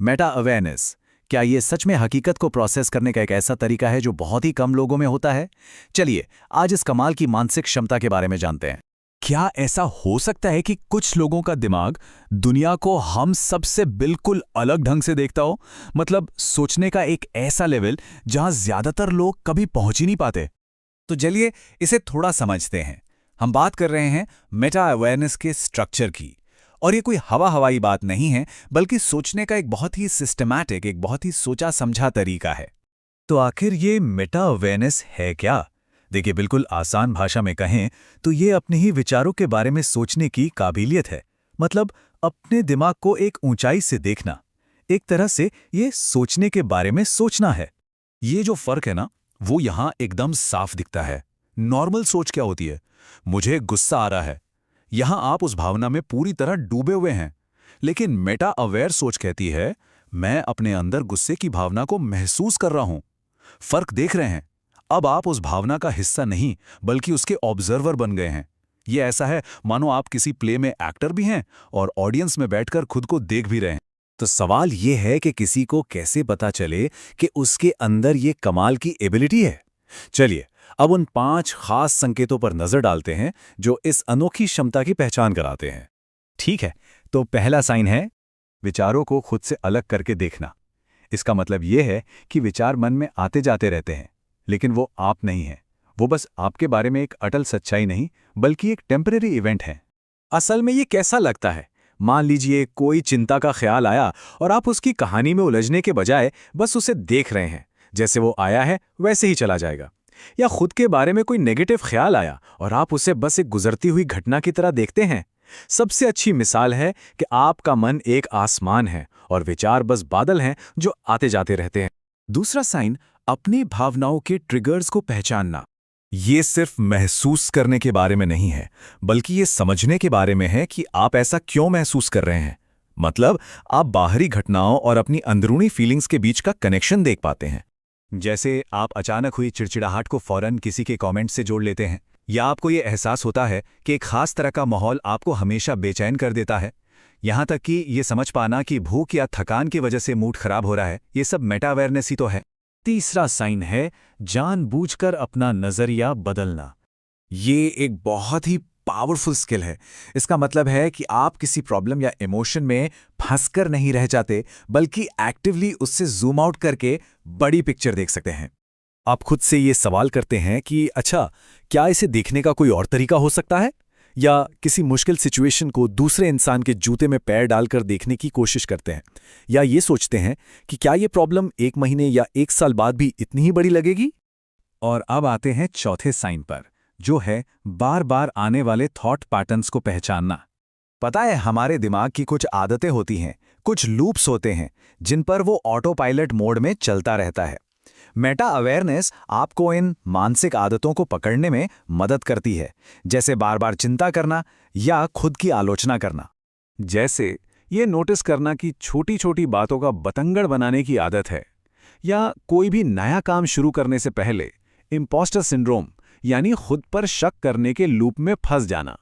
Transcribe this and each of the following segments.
Meta awareness, क्या ये सच में हकीकत को प्रोसेस करने का एक ऐसा तरीका है जो बहुत ही कम लोगों में होता है? चलिए, आज इस कमाल की मानसिक क्षमता के बारे में जानते हैं। क्या ऐसा हो सकता है कि कुछ लोगों का दिमाग दुनिया को हम सबसे बिल्कुल अलग ढंग से देखता हो? मतलब सोचने का एक ऐसा लेवल जहां ज्यादातर लोग कभी पहुंच ही नहीं पाते। तो चलिए इसे थोड़ा समझते हैं। हम बात कर रहे हैं मेटा अवेयरनेस के स्ट्रक्चर की। और ये कोई हवा हवाई बात नहीं है, बल्कि सोचने का एक बहुत ही सिस्टमैटिक, एक बहुत ही सोचा समझा तरीका है। तो आखिर ये मेटा अवेयरनेस है क्या? देखिए, बिल्कुल आसान भाषा में कहें तो ये अपने ही विचारों के बारे में सोचने की काबिलियत है। मतलब अपने दिमाग को एक ऊंचाई से देखना। एक तरह से ये सोचने के बारे में सोचना है। ये जो फर्क है ना, वो यहां एकदम साफ दिखता है। नॉर्मल सोच क्या होती है? मुझे गुस्सा आ रहा है। यहां आप उस भावना में पूरी तरह डूबे हुए हैं। लेकिन मेटा अवेयर सोच कहती है, मैं अपने अंदर गुस्से की भावना को महसूस कर रहा हूं। फर्क देख रहे हैं? अब आप उस भावना का हिस्सा नहीं, बल्कि उसके ऑब्जर्वर बन गए हैं। ये ऐसा है मानो आप किसी प्ले में एक्टर भी हैं और ऑडियंस में बैठकर खुद को देख भी रहे हैं। तो सवाल ये है कि किसी को कैसे पता चले कि उसके अंदर ये कमाल की एबिलिटी है। चलिए, अब उन 5 खास संकेतों पर नजर डालते हैं जो इस अनोखी क्षमता की पहचान कराते हैं। ठीक है, तो पहला साइन है विचारों को खुद से अलग करके देखना। इसका मतलब यह है कि विचार मन में आते जाते रहते हैं, लेकिन वो आप नहीं हैं। वो बस आपके बारे में एक अटल सच्चाई नहीं, बल्कि एक टेम्परेरी इवेंट है। असल में ये कैसा लगता है? मान लीजिए कोई चिंता का ख्याल आया और आप उसकी कहानी में उलझने के बजाय बस उसे देख रहे हैं। जैसे वो आया है वैसे ही चला जाएगा। या खुद के बारे में कोई नेगेटिव ख्याल आया और आप उसे बस एक गुजरती हुई घटना की तरह देखते हैं। सबसे अच्छी मिसाल है कि आपका मन एक आसमान है और विचार बस बादल हैं जो आते जाते रहते हैं। दूसरा साइन, अपनी भावनाओं के ट्रिगर्स को पहचानना। ये सिर्फ महसूस करने के बारे में नहीं है, बल्कि ये समझने के बारे में है कि आप ऐसा क्यों महसूस कर रहे हैं। मतलब आप बाहरी घटनाओं और अपनी अंदरूनी फीलिंग्स के बीच का कनेक्शन देख पाते हैं। जैसे आप अचानक हुई चिड़चिड़ाहट को फौरन किसी के कमेंट से जोड़ लेते हैं, या आपको ये एहसास होता है कि एक खास तरह का माहौल आपको हमेशा बेचैन कर देता है। यहाँ तक कि ये समझ पाना कि भूख या थकान की वजह से मूड खराब हो रहा है, ये सब मेटा अवेयरनेस ही तो है। तीसरा साइन है जानबूझकर अपना नजरिया बदलना। ये एक बहुत ही पावरफुल स्किल है। इसका मतलब है कि आप किसी प्रॉब्लम या इमोशन में फंसकर नहीं रह जाते, बल्कि एक्टिवली उससे जूम आउट करके बड़ी पिक्चर देख सकते हैं। आप खुद से ये सवाल करते हैं कि अच्छा, क्या इसे देखने का कोई और तरीका हो सकता है? या किसी मुश्किल सिचुएशन को दूसरे इंसान के जूते में पैर डालकर देखने की कोशिश करते हैं। या ये सोचते हैं कि क्या ये प्रॉब्लम 1 महीने या 1 साल बाद भी इतनी ही बड़ी लगेगी? और अब आते हैं चौथे साइन पर, जो है बार बार आने वाले थॉट पैटर्न्स को पहचानना। पता है, हमारे दिमाग की कुछ आदतें होती हैं, कुछ लूप्स होते हैं, जिन पर वो ऑटो पायलट मोड में चलता रहता है। मेटा अवेयरनेस आपको इन मानसिक आदतों को पकड़ने में मदद करती है, जैसे बार बार चिंता करना या खुद की आलोचना करना। जैसे ये नोटिस करना कि छोटी छोटी बातों का बतंगड़ बनाने की आदत है, या कोई भी नया काम शुरू करने से पहले इम्पोस्टर सिंड्रोम यानी खुद पर शक करने के लूप में फंस जाना,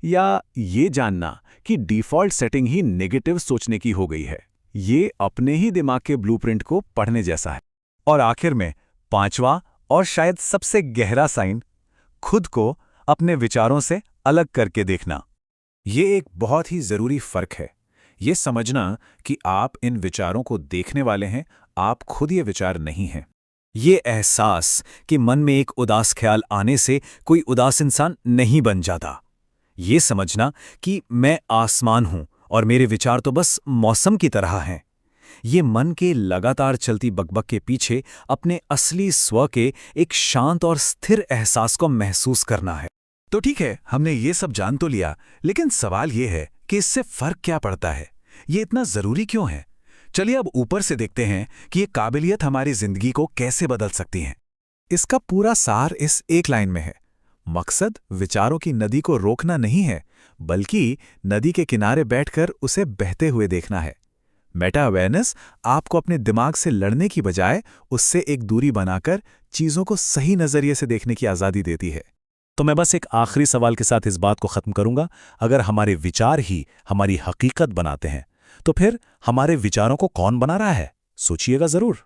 या ये जानना कि डिफ़ॉल्ट सेटिंग ही नेगेटिव सोचने की हो गई है। ये अपने ही दिमाग के ब्लूप्रिंट को पढ़ने जैसा है। और आखिर में 5वां और शायद सबसे गहरा साइन, खुद को अपने विचारों से अलग करके देखना। ये एक बहुत ही जरूरी फर्क है। ये समझना कि आप इन विचारों को देखने वाले हैं, आप खुद ये विचार नहीं हैं। ये एहसास कि मन में एक उदास ख्याल आने से कोई उदास इंसान नहीं बन जाता। ये समझना कि मैं आसमान हूं और मेरे विचार तो बस मौसम की तरह हैं। ये मन के लगातार चलती बकबक के पीछे अपने असली स्व के एक शांत और स्थिर एहसास को महसूस करना है। तो ठीक है, हमने ये सब जान तो लिया, लेकिन सवाल ये है कि इससे फर्क क्या पड़ता है? ये इतना जरूरी क्यों है? चलिए अब ऊपर से देखते हैं कि ये काबिलियत हमारी जिंदगी को कैसे बदल सकती है। इसका पूरा सार इस एक लाइन में है। मकसद विचारों की नदी को रोकना नहीं है, बल्कि नदी के किनारे बैठकर उसे बहते हुए देखना है। मेटा अवेयरनेस आपको अपने दिमाग से लड़ने की बजाय उससे एक दूरी बनाकर चीजों को सही नजरिए से देखने की आजादी देती है। तो मैं बस एक आखिरी सवाल के साथ इस बात को खत्म करूंगा। अगर हमारे विचार ही हमारी हकीकत बनाते हैं, तो फिर हमारे विचारों को कौन बना रहा है? सोचिएगा जरूर।